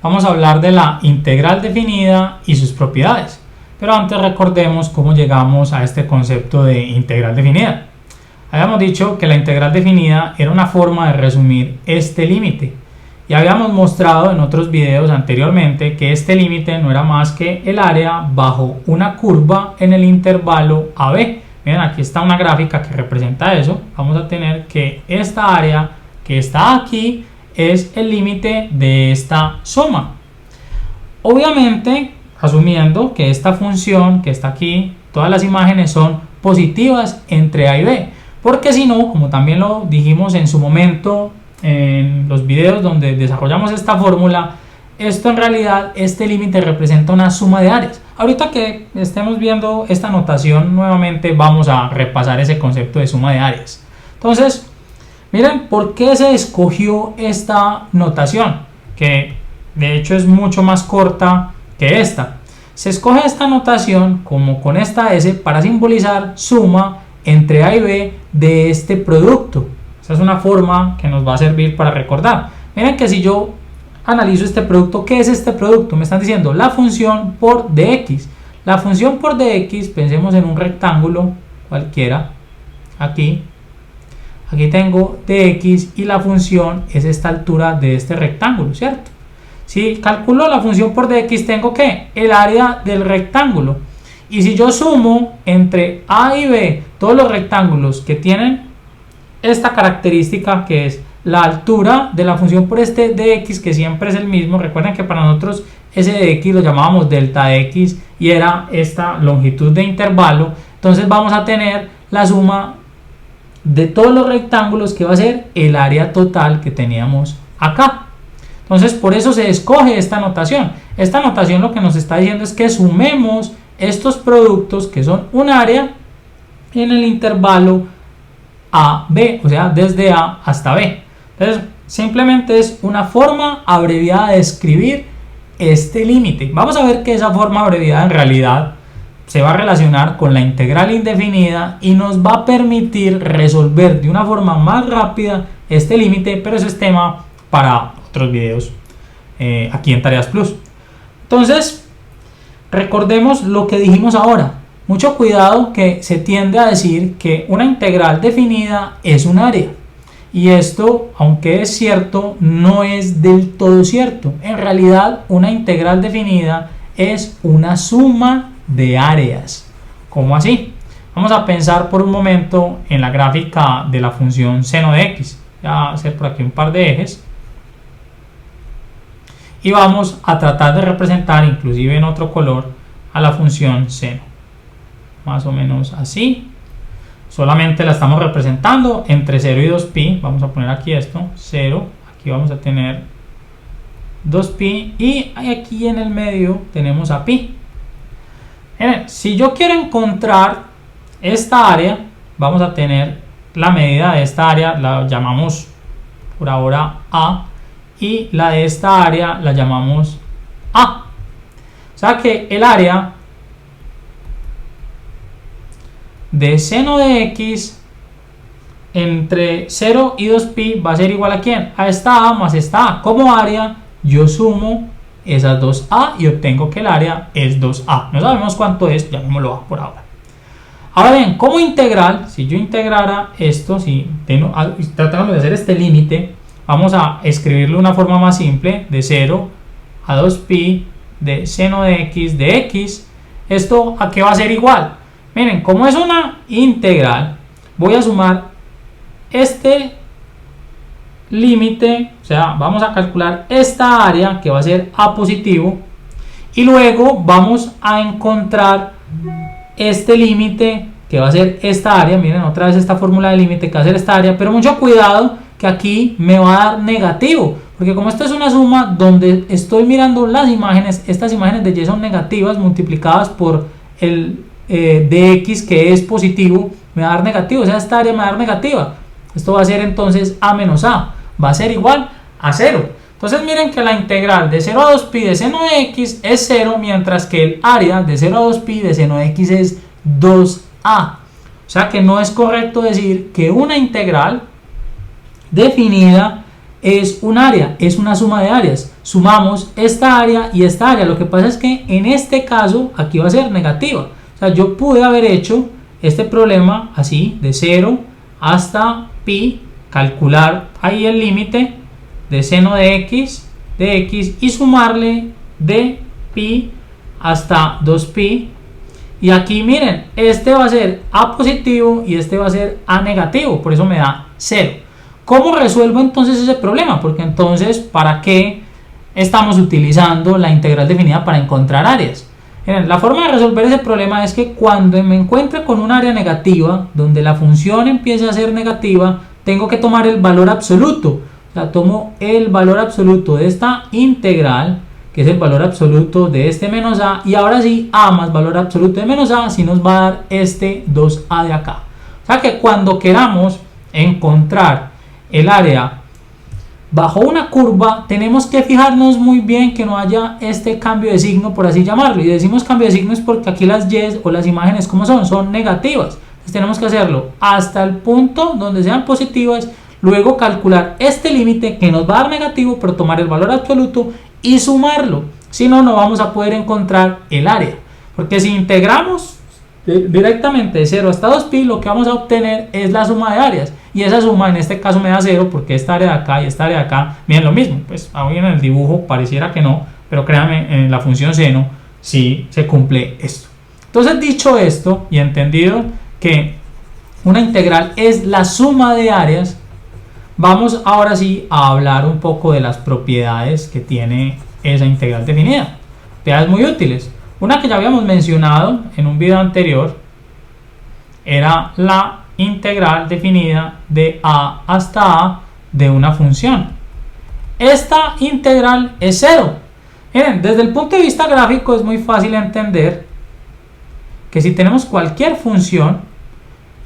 vamos a hablar de la integral definida y sus propiedades. Pero antes recordemos cómo llegamos a este concepto de integral definida. Habíamos dicho que la integral definida era una forma de resumir este límite. Y habíamos mostrado en otros videos anteriormente que este límite no era más que el área bajo una curva en el intervalo AB. Miren, aquí está una gráfica que representa eso. Vamos a tener que esta área que está aquí es el límite de esta suma. Obviamente, asumiendo que esta función que está aquí, todas las imágenes son positivas entre A y B. Porque si no, como también lo dijimos en su momento en los videos donde desarrollamos esta fórmula, esto en realidad, este límite representa una suma de áreas. Ahorita que estemos viendo esta notación nuevamente, vamos a repasar ese concepto de suma de áreas. Entonces, miren por qué se escogió esta notación, que de hecho es mucho más corta que esta. Se escoge esta notación como con esta S para simbolizar suma entre A y B de este producto. Esa es una forma que nos va a servir para recordar. Miren que si yo analizo este producto, ¿qué es este producto? Me están diciendo la función por dx. La función por dx, pensemos en un rectángulo cualquiera. Aquí tengo dx y la función es esta altura de este rectángulo, ¿cierto? Si calculo la función por dx, tengo que el área del rectángulo. Y si yo sumo entre A y B todos los rectángulos que tienen esta característica, que es la altura de la función por este dx, que siempre es el mismo. Recuerden que para nosotros ese dx lo llamábamos delta x y era esta longitud de intervalo. Entonces vamos a tener la suma de todos los rectángulos, que va a ser el área total que teníamos acá. Entonces por eso se escoge esta notación. Esta notación lo que nos está diciendo es que sumemos estos productos que son un área en el intervalo A, B, o sea, desde A hasta B. Entonces, simplemente es una forma abreviada de escribir este límite. Vamos a ver que esa forma abreviada en realidad se va a relacionar con la integral indefinida y nos va a permitir resolver de una forma más rápida este límite, pero eso es tema para otros videos aquí en Tareas Plus. Entonces, recordemos lo que dijimos ahora. Mucho cuidado, que se tiende a decir que una integral definida es un área. Y esto, aunque es cierto, no es del todo cierto. En realidad, una integral definida es una suma de áreas. ¿Cómo así? Vamos a pensar por un momento en la gráfica de la función seno de x. Voy a hacer por aquí un par de ejes. Y vamos a tratar de representar, inclusive en otro color, a la función seno. Más o menos así. Solamente la estamos representando entre 0 y 2pi. Vamos a poner aquí esto, 0. Aquí vamos a tener 2pi y aquí en el medio tenemos a pi. Si yo quiero encontrar esta área, vamos a tener la medida de esta área, la llamamos por ahora A, y la de esta área la llamamos A. O sea que el área de seno de x entre 0 y 2pi va a ser igual a ¿quién? A esta A más esta A. Como área, yo sumo esas dos A y obtengo que el área es 2A. No sabemos cuánto es, llamémoslo A por ahora. Ahora bien, como integral, si yo integrara esto, si tratamos de hacer este límite, vamos a escribirlo de una forma más simple, de 0 a 2pi de seno de x. ¿Esto a qué va a ser igual? Miren, como es una integral, voy a sumar este límite, o sea, vamos a calcular esta área que va a ser A positivo, y luego vamos a encontrar este límite que va a ser esta área. Miren otra vez esta fórmula de límite que va a ser esta área, pero mucho cuidado que aquí me va a dar negativo, porque como esto es una suma donde estoy mirando las imágenes, estas imágenes de y son negativas multiplicadas por el dx, que es positivo, me va a dar negativo, o sea, esta área me va a dar negativa. Esto va a ser entonces A menos A, va a ser igual a 0. Entonces miren que la integral de 0 a 2pi de seno de x es 0, mientras que el área de 0 a 2pi de seno de x es 2a. O sea que no es correcto decir que una integral definida es un área, es una suma de áreas. Sumamos esta área y esta área. Lo que pasa es que en este caso aquí va a ser negativa. O sea, yo pude haber hecho este problema así, de 0 hasta pi, calcular ahí el límite de seno de x y sumarle de pi hasta 2pi. Y aquí miren, este va a ser a positivo y este va a ser a negativo, por eso me da 0. ¿Cómo resuelvo entonces ese problema? Porque entonces, ¿para qué estamos utilizando la integral definida para encontrar áreas? Miren, la forma de resolver ese problema es que cuando me encuentre con un área negativa, donde la función empiece a ser negativa, tengo que tomar el valor absoluto. O sea, tomo el valor absoluto de esta integral, que es el valor absoluto de este menos a, y ahora sí, a más valor absoluto de menos a, sí nos va a dar este 2a de acá. O sea que cuando queramos encontrar el área bajo una curva, tenemos que fijarnos muy bien que no haya este cambio de signo, por así llamarlo. Y decimos cambio de signo es porque aquí las y o las imágenes, como son negativas. Entonces tenemos que hacerlo hasta el punto donde sean positivas, luego calcular este límite que nos va a dar negativo, pero tomar el valor absoluto y sumarlo. Si no, no vamos a poder encontrar el área. Porque si integramos directamente de 0 hasta 2pi, lo que vamos a obtener es la suma de áreas. Y esa suma en este caso me da 0 porque esta área de acá y esta área de acá miren lo mismo. Pues hoy en el dibujo pareciera que no, pero créanme, en la función seno sí se cumple esto. Entonces, dicho esto y entendido que una integral es la suma de áreas, vamos ahora sí a hablar un poco de las propiedades que tiene esa integral definida. Propiedades muy útiles. Una que ya habíamos mencionado en un video anterior era la integral definida de a hasta a de una función. Esta integral es 0. Miren, desde el punto de vista gráfico es muy fácil entender que si tenemos cualquier función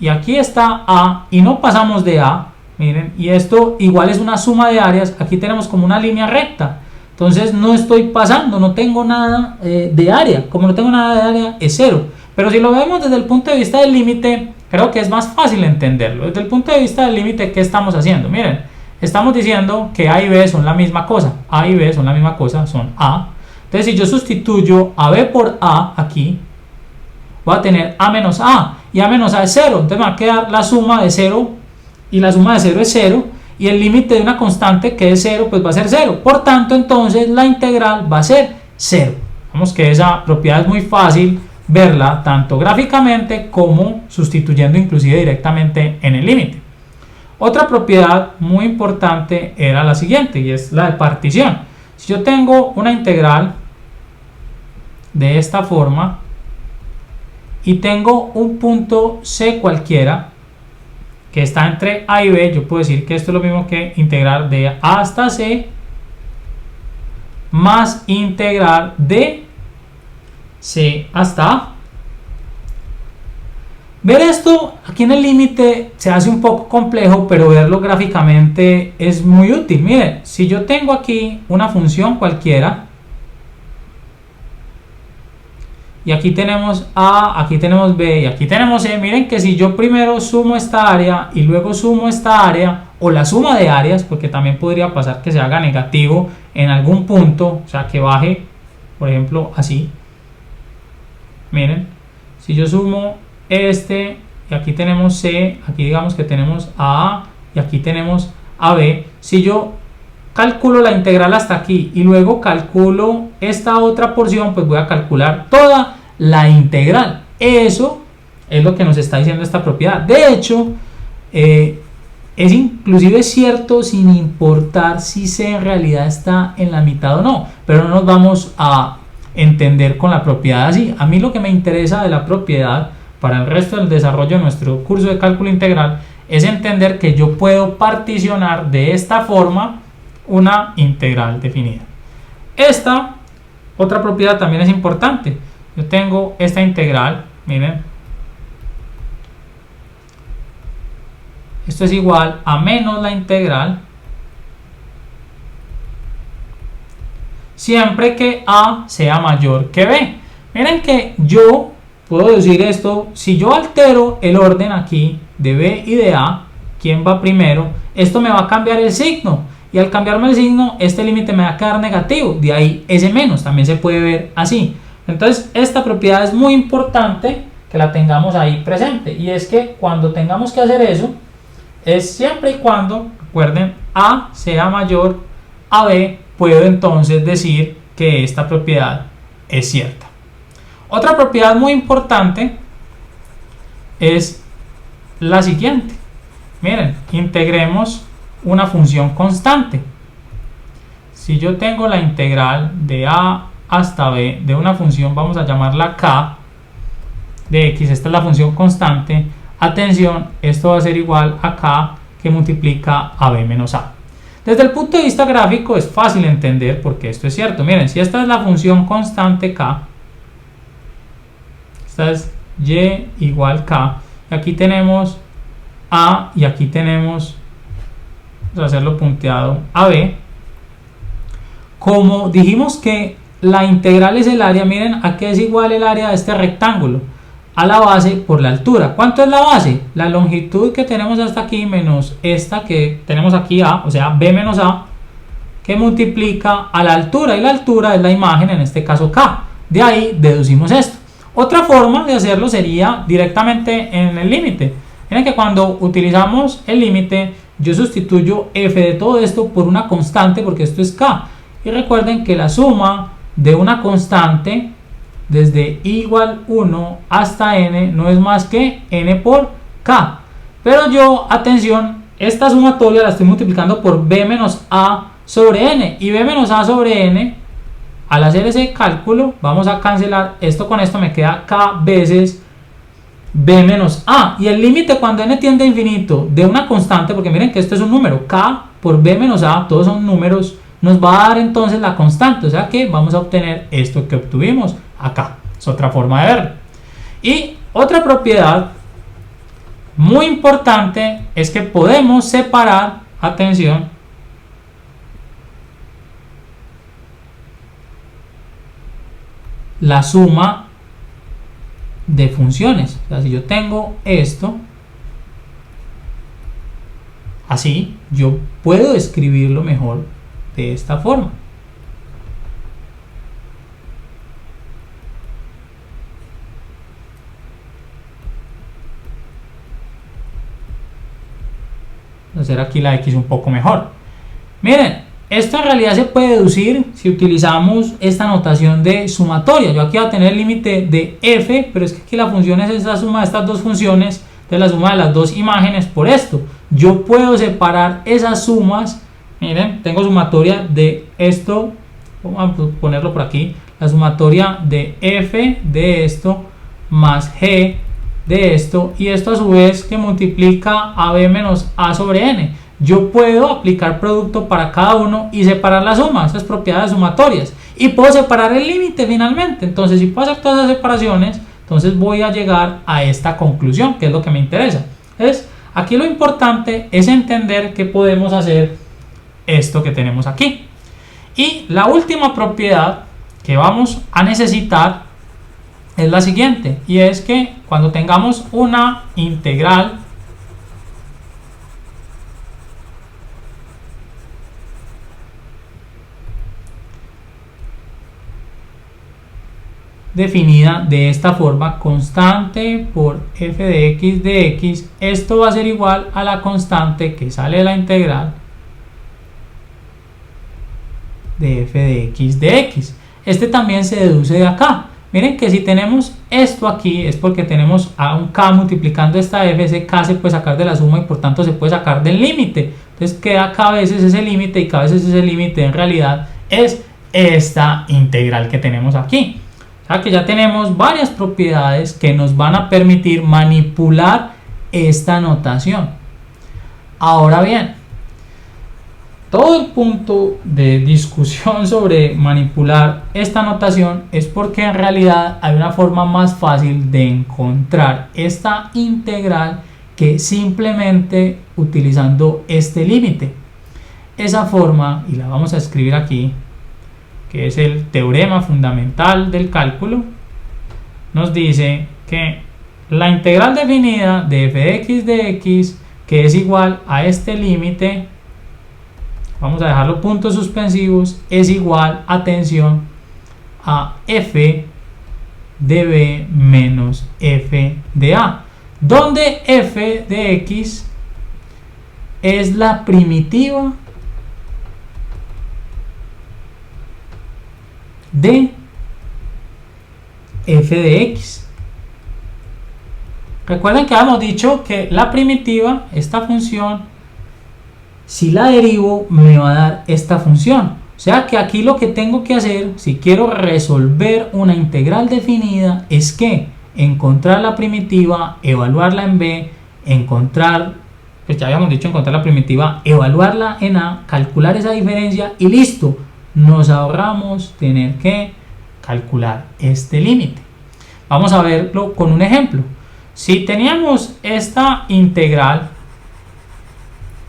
y aquí está a y no pasamos de a, miren, y esto igual es una suma de áreas, aquí tenemos como una línea recta. Entonces no estoy pasando, no tengo nada de área. Como no tengo nada de área, es 0. Pero si lo vemos desde el punto de vista del límite, creo que es más fácil entenderlo. Desde el punto de vista del límite, ¿qué estamos haciendo? Miren, estamos diciendo que a y b son la misma cosa. A y b son la misma cosa, son a. Entonces si yo sustituyo a b por a aquí, voy a tener a menos a. Y a menos a es 0. Entonces me va a quedar la suma de 0. Y la suma de 0 es 0. Y el límite de una constante que es 0, pues va a ser 0. Por tanto, entonces la integral va a ser 0. Vemos que esa propiedad es muy fácil verla, tanto gráficamente como sustituyendo inclusive directamente en el límite. Otra propiedad muy importante era la siguiente, y es la de partición. Si yo tengo una integral de esta forma y tengo un punto C cualquiera, que está entre a y b, yo puedo decir que esto es lo mismo que integrar de a hasta c más integrar de c hasta a. Ver esto aquí en el límite se hace un poco complejo, pero verlo gráficamente es muy útil. Miren, si yo tengo aquí una función cualquiera y aquí tenemos A, aquí tenemos B y aquí tenemos C, miren que si yo primero sumo esta área y luego sumo esta área, o la suma de áreas, porque también podría pasar que se haga negativo en algún punto, o sea que baje, por ejemplo, así. Miren, si yo sumo este y aquí tenemos C, aquí digamos que tenemos A y aquí tenemos AB, si yo calculo la integral hasta aquí y luego calculo esta otra porción, pues voy a calcular toda la integral. Eso es lo que nos está diciendo esta propiedad. De hecho, es inclusive cierto sin importar si C en realidad está en la mitad o no, pero no nos vamos a entender con la propiedad así. A mí lo que me interesa de la propiedad para el resto del desarrollo de nuestro curso de cálculo integral es entender que yo puedo particionar de esta forma una integral definida. Esta otra propiedad también es importante. Yo tengo esta integral, miren, esto es igual a menos la integral siempre que a sea mayor que b. Miren que yo puedo decir esto, si yo altero el orden aquí de b y de a, quién va primero, esto me va a cambiar el signo. y al cambiarme el signo este límite me va a quedar negativo, de ahí ese menos, también se puede ver así. Entonces esta propiedad es muy importante que la tengamos ahí presente, y es que cuando tengamos que hacer eso es siempre y cuando, recuerden, A sea mayor a B, puedo entonces decir que esta propiedad es cierta. Otra propiedad muy importante es la siguiente. Miren, integremos una función constante. Si yo tengo la integral de A hasta B de una función, vamos a llamarla K de X, esta es la función constante, atención, esto va a ser igual a K que multiplica a B menos A. Desde el punto de vista gráfico es fácil entender porque esto es cierto. Miren, si esta es la función constante K, esta es Y igual K, y aquí tenemos A y aquí tenemos, vamos a hacerlo punteado, AB. Como dijimos que la integral es el área, miren, ¿a qué es igual el área de este rectángulo? A la base por la altura. ¿Cuánto es la base? La longitud que tenemos hasta aquí menos esta que tenemos aquí A, o sea B menos A, que multiplica a la altura, y la altura es la imagen, en este caso K. De ahí deducimos esto. Otra forma de hacerlo sería directamente en el límite. Miren que cuando utilizamos el límite, yo sustituyo f de todo esto por una constante, porque esto es K. Y recuerden que la suma de una constante desde i igual 1 hasta n no es más que n por k. Pero yo, atención, esta sumatoria la estoy multiplicando por b menos a sobre n. Y b menos a sobre n, al hacer ese cálculo, vamos a cancelar esto con esto, me queda k veces b menos a. Y el límite cuando n tiende a infinito de una constante, porque miren que esto es un número, k por b menos a, todos son números, nos va a dar entonces la constante, o sea que vamos a obtener esto que obtuvimos acá. Es otra forma de verlo. Y otra propiedad muy importante es que podemos separar, atención, la suma de funciones. O sea, si yo tengo esto así, yo puedo escribirlo mejor de esta forma. Hacer aquí la X un poco mejor. Miren, esto en realidad se puede deducir si utilizamos esta notación de sumatoria. Yo aquí voy a tener el límite de f, pero es que aquí la función es esta suma de estas dos funciones, de la suma de las dos imágenes por esto. Yo puedo separar esas sumas. Miren, tengo sumatoria de esto, vamos a ponerlo por aquí, la sumatoria de f de esto más g de esto, y esto a su vez que multiplica a b menos a sobre n. Yo puedo aplicar producto para cada uno y separar la suma, esas propiedades sumatorias, y puedo separar el límite finalmente. Entonces, si puedo hacer todas esas separaciones, entonces voy a llegar a esta conclusión, que es lo que me interesa. Entonces, aquí lo importante es entender que podemos hacer esto que tenemos aquí. Y la última propiedad que vamos a necesitar es la siguiente, y es que cuando tengamos una integral definida de esta forma, constante por f de x, esto va a ser igual a la constante que sale de la integral de f de x. Este también se deduce de acá. Miren que si tenemos esto aquí es porque tenemos a un k multiplicando esta f, ese k se puede sacar de la suma y por tanto se puede sacar del límite. Entonces queda k veces ese límite, y k veces ese límite en realidad es esta integral que tenemos aquí. O sea que ya tenemos varias propiedades que nos van a permitir manipular esta notación. Ahora bien, todo el punto de discusión sobre manipular esta notación es porque en realidad hay una forma más fácil de encontrar esta integral que simplemente utilizando este límite. Esa forma, y la vamos a escribir aquí, que es el teorema fundamental del cálculo, nos dice que la integral definida de f de x, que es igual a este límite, vamos a dejarlo puntos suspensivos, es igual, atención, a f de b menos f de a, donde f de x es la primitiva de f de x. Recuerden que habíamos dicho que la primitiva, esta función, si la derivo me va a dar esta función. O sea que aquí lo que tengo que hacer, si quiero resolver una integral definida, es que encontrar la primitiva, evaluarla en b, encontrar, pues ya habíamos dicho encontrar la primitiva, evaluarla en a, calcular esa diferencia y listo. Nos ahorramos tener que calcular este límite. Vamos a verlo con un ejemplo. Si teníamos esta integral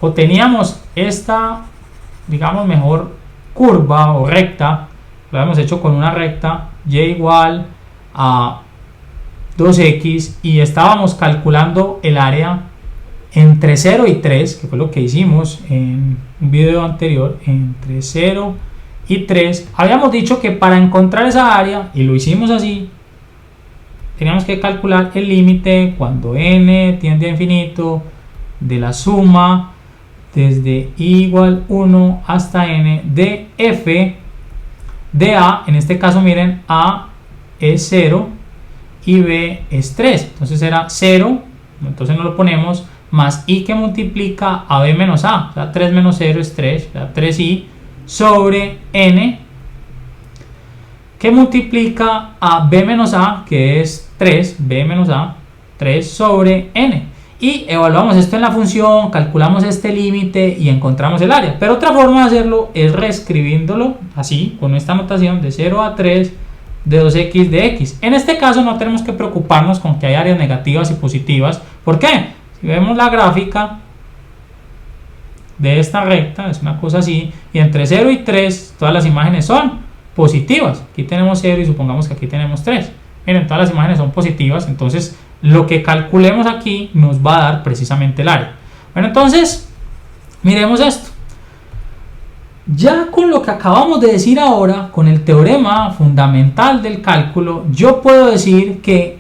o teníamos esta, digamos mejor, curva o recta, lo hemos hecho con una recta y igual a 2x y estábamos calculando el área entre 0 y 3, que fue lo que hicimos en un video anterior, entre 0 y 3, habíamos dicho que para encontrar esa área, y lo hicimos así, teníamos que calcular el límite cuando n tiende a infinito de la suma desde i igual 1 hasta n de f de a. En este caso miren, a es 0 y b es 3, entonces era 0, entonces no lo ponemos, más i que multiplica a b menos a, o sea 3 menos 0 es 3, o sea 3i sobre n que multiplica a b menos a, que es 3, b menos a, 3 sobre n. Y evaluamos esto en la función, calculamos este límite y encontramos el área. Pero otra forma de hacerlo es reescribiéndolo así, con esta notación de 0 a 3 de 2x de x. En este caso no tenemos que preocuparnos con que hay áreas negativas y positivas. ¿Por qué? Si vemos la gráfica de esta recta, es una cosa así, y entre 0 y 3 todas las imágenes son positivas. Aquí tenemos 0 y supongamos que aquí tenemos 3. Miren, todas las imágenes son positivas, entonces lo que calculemos aquí nos va a dar precisamente el área. Bueno, entonces miremos esto. Ya con lo que acabamos de decir ahora, con el teorema fundamental del cálculo, yo puedo decir que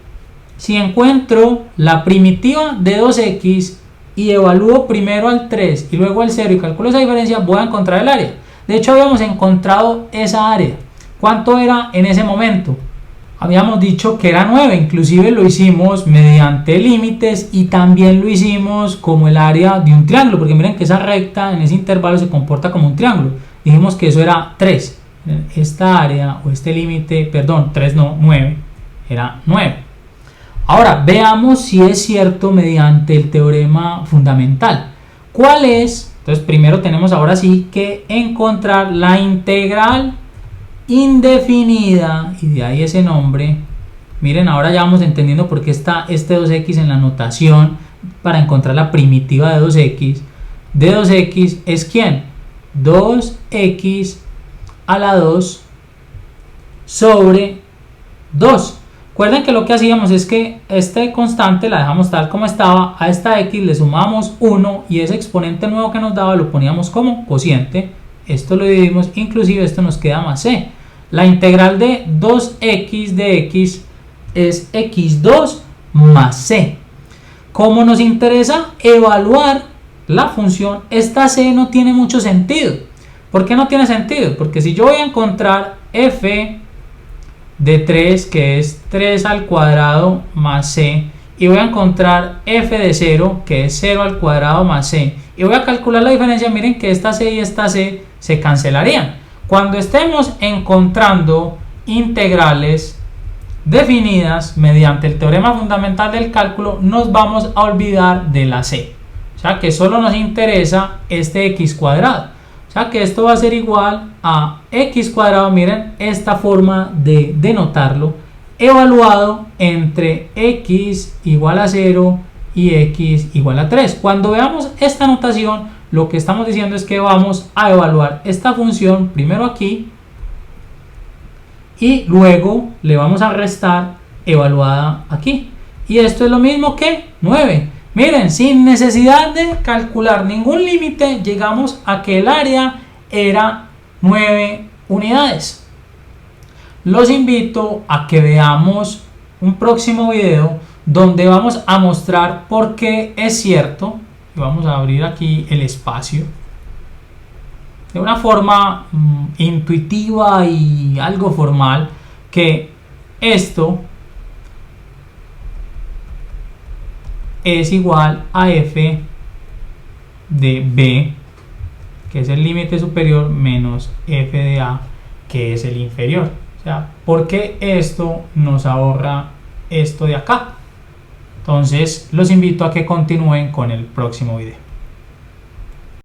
si encuentro la primitiva de 2x y evalúo primero al 3 y luego al 0 y calculo esa diferencia, voy a encontrar el área. De hecho habíamos encontrado esa área. ¿Cuánto era en ese momento? Habíamos dicho que era 9, inclusive lo hicimos mediante límites y también lo hicimos como el área de un triángulo, porque miren que esa recta en ese intervalo se comporta como un triángulo. Dijimos que eso era 3, esta área o este límite, perdón, 3 no, 9, era 9. Ahora veamos si es cierto mediante el teorema fundamental. ¿Cuál es? Entonces primero tenemos ahora sí que encontrar la integral indefinida, y de ahí ese nombre. Miren, ahora ya vamos entendiendo por qué está este 2x en la notación para encontrar la primitiva de 2x. De 2x es ¿quién? 2x a la 2 sobre 2. Recuerden que lo que hacíamos es que esta constante la dejamos tal como estaba, a esta x le sumamos 1 y ese exponente nuevo que nos daba lo poníamos como cociente. Esto lo dividimos, inclusive esto nos queda más c. La integral de 2x de x es x2 más c. Como nos interesa evaluar la función, esta c no tiene mucho sentido. ¿Por qué no tiene sentido? Porque si yo voy a encontrar f de 3, que es 3 al cuadrado más c, y voy a encontrar f de 0, que es 0 al cuadrado más c, y voy a calcular la diferencia, miren que esta c y esta c se cancelarían. Cuando estemos encontrando integrales definidas mediante el teorema fundamental del cálculo, nos vamos a olvidar de la c. O sea que solo nos interesa este x cuadrado. O sea que esto va a ser igual a x cuadrado, miren esta forma de denotarlo, evaluado entre x igual a 0 y x igual a 3. Cuando veamos esta notación, lo que estamos diciendo es que vamos a evaluar esta función primero aquí y luego le vamos a restar evaluada aquí. Y esto es lo mismo que 9. Miren, sin necesidad de calcular ningún límite, llegamos a que el área era 9 unidades. Los invito a que veamos un próximo video donde vamos a mostrar por qué es cierto, y vamos a abrir aquí el espacio de una forma intuitiva y algo formal, que esto es igual a f de b, que es el límite superior, menos f de a, que es el inferior. O sea, porque esto nos ahorra esto de acá. Entonces los invito a que continúen con el próximo video.